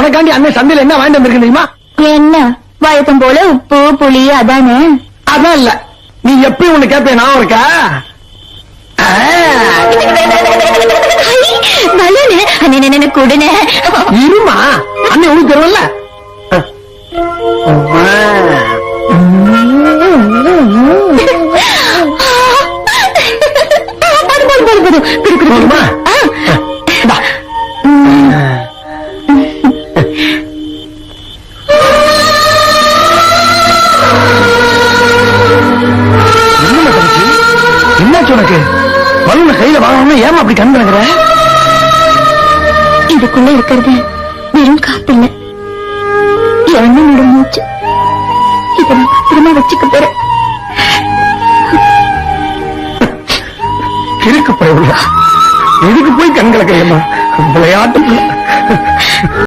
உனக்காண்டி அண்ணன் சந்தையில என்ன வாங்கிட்டு வந்திருக்கு தெரியுமா? என்ன வழக்கம் போல உப்பு புளி அதானே? அதான் இல்ல, நீ எப்படி ஒண்ணு கேட்ப நான் இருக்கா? கொடுன இருமா, அண்ணன் உனக்கு தருவல்ல. என்னாச்சு உனக்கு? பலூன கையில வாங்கணும், ஏமா அப்படி கண் கிடக்குற? இதுக்குள்ள இருக்கிறது வெறும் காத்து இல்ல, என்னோட மூச்சு. இதை நான் பத்திரமா வச்சுக்க போறேன். இருக்கு போய் கண் கிடக்குறேம்மா, விளையாட்டு.